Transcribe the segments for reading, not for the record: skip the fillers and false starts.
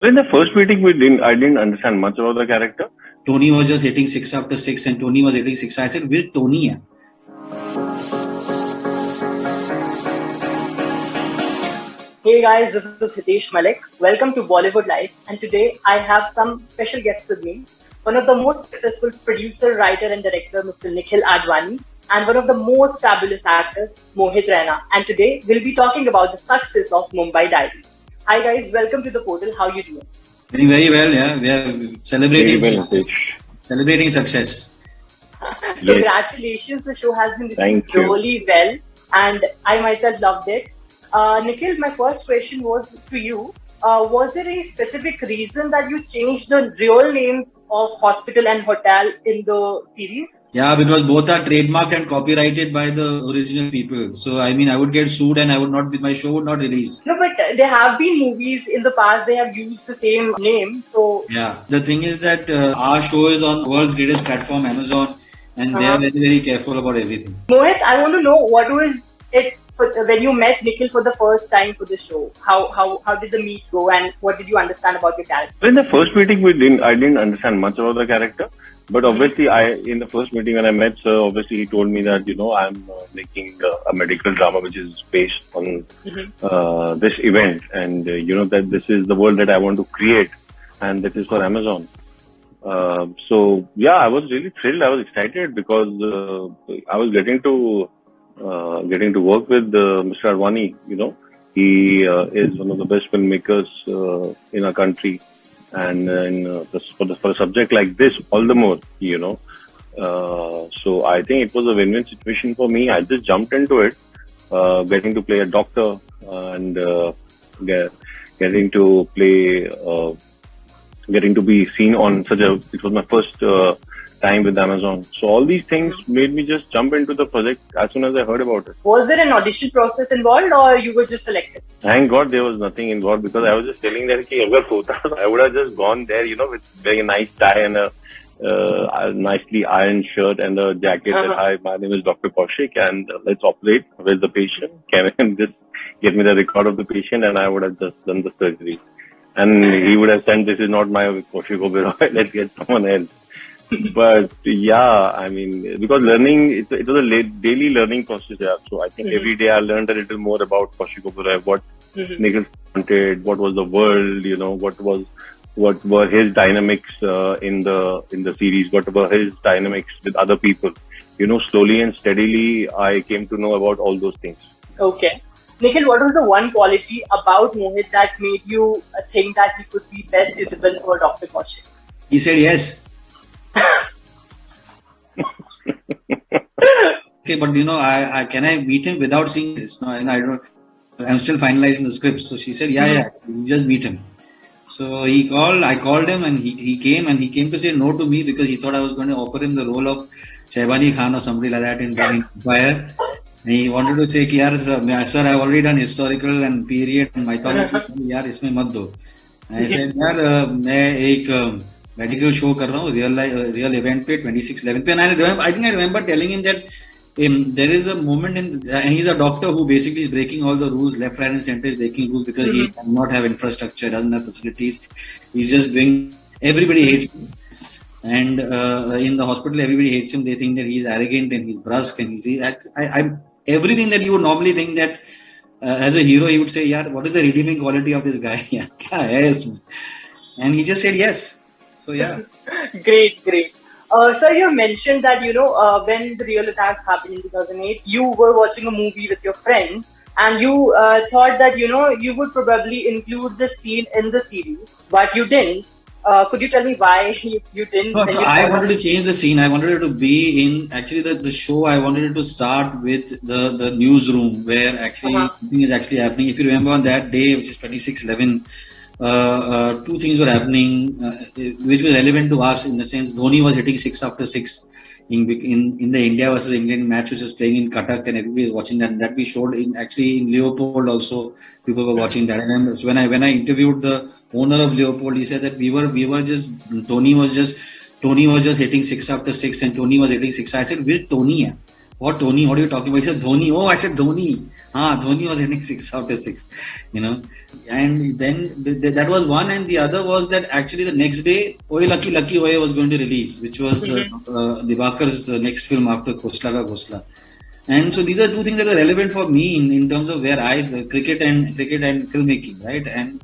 In the first meeting, I didn't understand much about the character. Tony was just hitting six after six, and Tony was hitting six. I said, "Which Tony?" Yeah. Hey guys, this is Hitesh Malik. Welcome to Bollywood Live, and today I have some special guests with me. One of the most successful producer, writer, and director, Mr. Nikhil Advani, and one of the most fabulous actors, Mohit Raina. And today we'll be talking about the success of Mumbai Diaries. Hi guys, welcome to the portal. How you doing? Doing very well. Yeah, we are celebrating Very well, celebrating success. Congratulations, the show has been received really well, and I myself loved it. Nikhil, my first question was to you. Was there a specific reason that you changed the real names of hospital and hotel in the series? Yeah, because both are trademarked and copyrighted by the original people. So I mean, I would get sued, and my show would not release. No, but there have been movies in the past. They have used the same name. So yeah, the thing is that our show is on the world's greatest platform, Amazon, and they are very, very careful about everything. Mohit, I want to know what was it when you met Nikhil for the first time for the show. How did the meet go, and what did you understand about your character? In the first meeting, I didn't understand much about the character. But obviously, in the first meeting when I met sir, obviously he told me that, I'm making a medical drama which is based on this event, and that this is the world that I want to create, and this is for Amazon. So yeah, I was really thrilled. I was excited because I was getting to work with Mr. Advani. He is one of the best filmmakers in our country. And for a subject like this, all the more, So I think it was a win-win situation for me. I just jumped into it, getting to play a doctor and getting to be seen on it was my first time with Amazon. So all these things made me just jump into the project as soon as I heard about it. Was there an audition process involved, or you were just selected? Thank God there was nothing involved, because I was just telling them I would have just gone there, with very nice tie and a nicely ironed shirt and a jacket. That, hi, my name is Dr. Kaushik, and let's operate with the patient. Can you just get me the record of the patient, and I would have just done the surgery. And he would have said, this is not my Kaushik Oberoi, let's get someone else. But yeah, I mean, because learning, it was a daily learning process. Yeah. So I think every day I learned a little more about Kaushik Oberoi, what Nikhil wanted, what was the world, what were his dynamics in the series, what were his dynamics with other people. Slowly and steadily, I came to know about all those things. Okay. Nikhil, what was the one quality about Mohit that made you think that he could be best suitable for Dr. Kaushik? He said yes. Okay, but I can I meet him without seeing this? No, and I'm still finalizing the script. So she said, yeah, you just meet him. So I called him, and he came to say no to me because he thought I was going to offer him the role of Shaibani Khan or somebody like that in the Empire. And he wanted to say, sir, I've already done historical and period and mythology. इसमें मत दो. I said, मैं एक medical show कर रहा हूँ real event पे 26/11 पे. And I think I remember telling him that there is a moment and he's a doctor who basically is breaking all the rules, left, right, and center is breaking rules because he does not have infrastructure, doesn't have facilities. He's just doing. Everybody hates him, and in the hospital everybody hates him. They think that he's arrogant and he's brusque and I'm everything that you would normally think that as a hero he would say, yeah, what is the redeeming quality of this guy? Yes, and he just said yes. So yeah. Great. Sir, you mentioned that, when the real attacks happened in 2008, you were watching a movie with your friends and you thought that, you would probably include this scene in the series, but you didn't. Could you tell me why you didn't? No, so I wanted to change the scene. I wanted it to be in, actually the show, I wanted it to start with the newsroom where actually something is actually happening. If you remember on that day, which is 26/11, two things were happening which was relevant to us in the sense Dhoni was hitting six after six in the India versus England match which was playing in Cuttack, and everybody was watching that we showed in Leopold also. People were watching that. And when I interviewed the owner of Leopold, he said that we were just Tony was just hitting six after six and Tony was hitting six. I said, which Tony? What Tony? What are you talking about? He said Dhoni. Oh, I said Dhoni. Dhoni was hitting 6 out of 6, and then that was one, and the other was that actually the next day, Oye Lucky Lucky Oye was going to release, which was Divakar's next film after Khosla Ka Ghosla. And so these are two things that are relevant for me in terms of where I cricket and filmmaking, right? And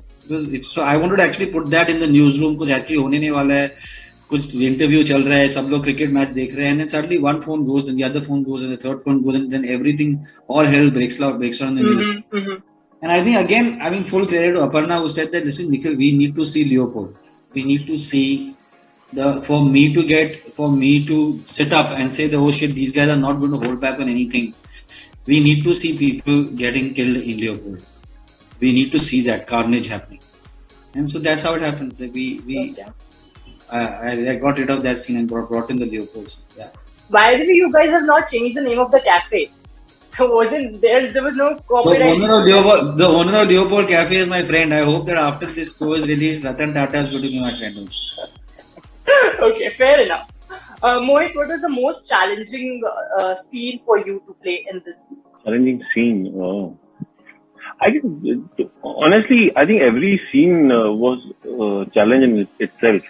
so I wanted to actually put that in the newsroom. कुछ actually होने नहीं वाला है, कुछ interview चल रहा है, सब लोग cricket match देख रहे हैं, and then suddenly one phone goes, and the other phone goes, and the third phone goes, and then everything, all hell breaks down in the news. And I think again, I mean, full credit to Aparna who said that, listen, Nikhil, we need to see Leopold. We need to see for me to sit up and say that, oh shit, these guys are not going to hold back on anything. We need to see people getting killed in Leopold. We need to see that carnage happening. And so that's how it happened. I got rid of that scene and brought in the Leopolds. Yeah. By the way, you guys have not changed the name of the cafe. So wasn't there was no copyright. The owner of Leopold Cafe is my friend. I hope that after this show is released, Ratan Tata is going to be my friend. Okay, fair enough. Mohit, what was the most challenging scene for you to play in this? Challenging scene? Oh. I think, honestly, every scene was challenge in itself.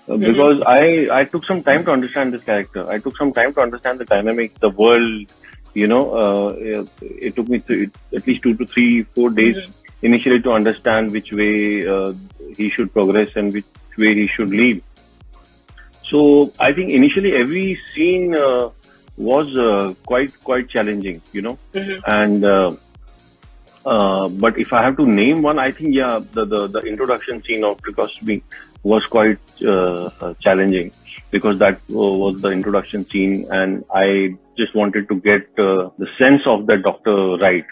Because I took some time to understand this character. I took some time to understand the dynamics, the world. It took me at least 2 to 3, 4 days initially to understand which way he should progress and which way he should lead. So I think initially every scene was quite challenging, and but if I have to name one, I think the introduction scene of Tricostomy was quite challenging, because that was the introduction scene, and I just wanted to get the sense of the doctor right.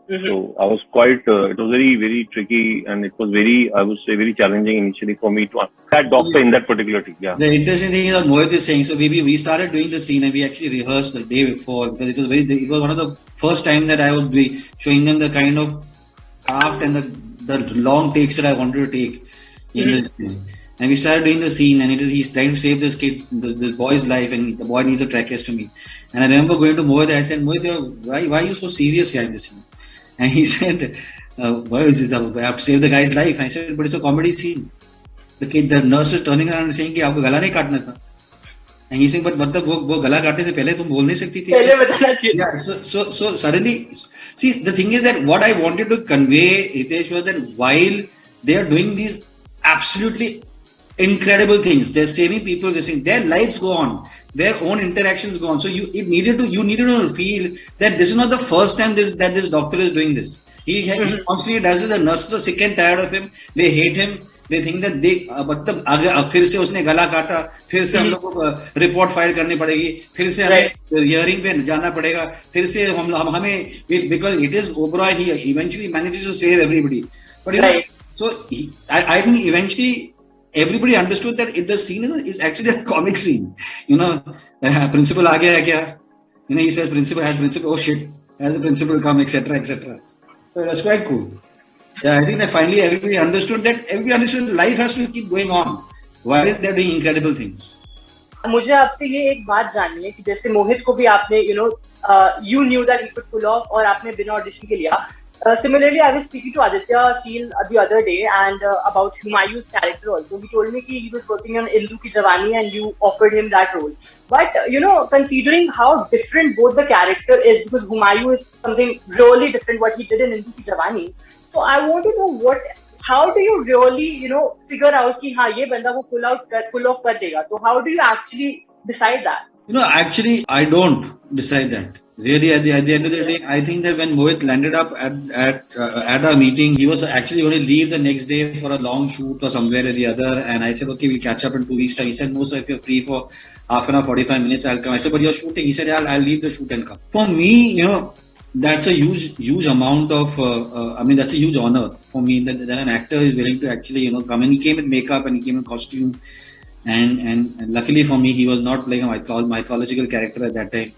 So I was it was very, very tricky, and it was I would say very challenging initially for me to that doctor in that particular thing. Yeah. The interesting thing is what Mohit is saying. So we started doing the scene, and we actually rehearsed the day before, because it was one of the first time that I would be showing them the kind of craft and the long takes that I wanted to take in this scene. And we started doing the scene, and he's trying to save this kid, this boy's life, and the boy needs a tracheostomy. And I remember going to Mohit, I said, Mohit, why are you so serious here in this scene? And he said, why is it? I have to save the guy's life. I said, but it's a comedy scene. The nurse is turning around and saying कि आपको गला नहीं काटना था. And he's saying, but मतलब वो गला काटने से पहले तुम बोल नहीं सकती थी. पहले बताना चाहिए. Yeah. So suddenly, see, the thing is that what I wanted to convey, Hitesh, was that while they are doing these absolutely incredible things, they're saving people, their lives go on, their own interactions go on. So you needed to feel that this is not the first time that this doctor is doing this. He constantly does it. The nurses are sick and tired of him. They hate him. They think that मतलब फिर से उसने गला काटा, फिर से हम लोग को रिपोर्ट फाइल करनी पड़ेगी, फिर से हमें हियरिंग पे जाना पड़ेगा, फिर से हमें because it is Oberoi, he eventually manages to save everybody. But I think eventually everybody understood that the scene is actually a comic scene. Principal aa gaya hai kya? He says principal, oh shit, has the principal come, etc., etc. So it was quite cool. Yeah, I think that finally everybody understood that life has to keep going on while they're doing incredible things. मुझे आपसे ये एक बात जाननी है कि जैसे मोहित को भी आपने you knew that he could pull off, और आपने बिना ऑडिशन के लिया. Similarly, I was speaking to Aditya Seal the other day and about Humayun's character also. He told me he was working on Indu Ki Jawani and you offered him that role. But, considering how different both the character is, because Humayun is something really different what he did in Indu Ki Jawani. So I want to know how do you really, figure out कि हाँ ये बंदा वो pull off कर देगा. So how do you actually decide that? Actually, I don't decide that. Really, at the end of the day, I think that when Mohit landed up at our meeting, he was actually going to leave the next day for a long shoot or somewhere or the other. And I said, okay, we'll catch up in 2 weeks' time. He said, no, sir, if you're free for half an hour, 45 minutes, I'll come. I said, but you're shooting. He said, yeah, I'll leave the shoot and come. For me, that's a huge amount of, that's a huge honor for me that an actor is willing to actually, come. And he came in makeup and he came in costume. And luckily for me, he was not playing a mythological character at that time.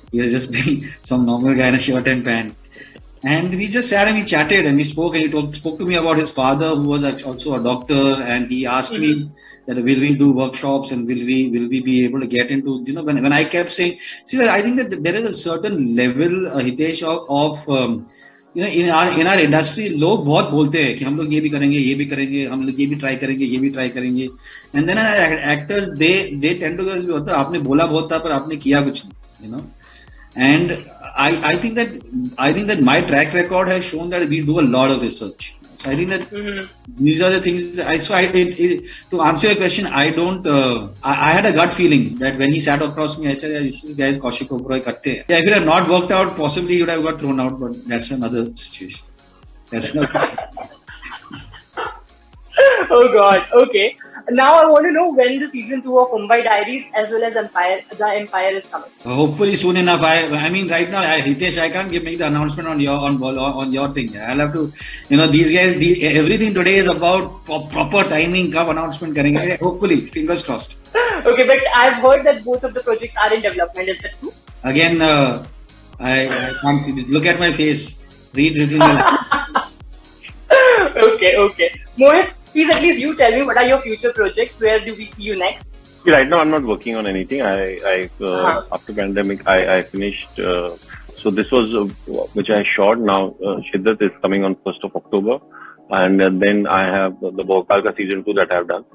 He was just being some normal guy in a shirt and pant. And we just sat and we chatted and we spoke, and he spoke to me about his father, who was also a doctor, and he asked me that will we do workshops and will we be able to get into, when I kept saying, see, I think that there is a certain level, Hitesh, of in our industry, लोग बहुत बोलते हैं कि हम लोग ये भी करेंगे, हम लोग ये भी try करेंगे, and then actors they tend to go, आपने बोला बहुत था पर आपने किया कुछ नहीं, and I think that my track record has shown that we do a lot of research. So I think that these are the things. To answer your question, I don't. I had a gut feeling that when he sat across me, I said, "This guy is Kaushik Oberoi karte." Yeah, if it had not worked out, possibly he would have got thrown out. But that's another situation. That's not. Oh God. Okay. Now I want to know when the season 2 of Mumbai Diaries as well as The Empire is coming. Hopefully soon enough. I mean, right now, Hitesh, I can't make the announcement on your thing. I'll have to, these guys. Everything today is about proper timing. Kab announcement karenge. Hopefully, fingers crossed. Okay, but I've heard that both of the projects are in development. Is that true? Again, I can't look at my face. Read between the lines. Okay. Mohit, please at least you tell me what are your future projects? Where do we see you next? Right now, I'm not working on anything. After pandemic, I finished. So this was which I shot. Now Shiddat is coming on 1st of October, and then I have the Bhokalka season 2 that I have done.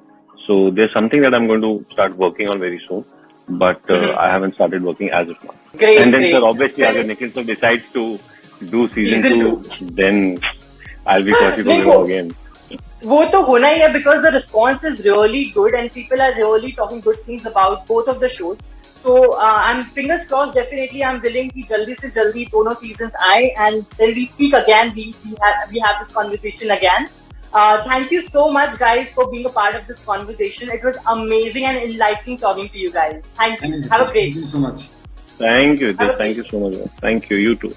So there's something that I'm going to start working on very soon, but I haven't started working as of now. Great. And then, sir, obviously, if Nikhil sir decides to do season 2, then I'll be Kaushik again. वो तो होना ही है because the response is really good and people are really talking good things about both of the shows. So I'm fingers crossed. Definitely, I'm willing कि जल्दी से जल्दी दोनों seasons आए and then we speak again. We have this conversation again. Thank you so much, guys, for being a part of this conversation. It was amazing and enlightening talking to you guys. Thank you. Have a great. Thank you so much. Thank you. Thank you so much. Thank you. You too.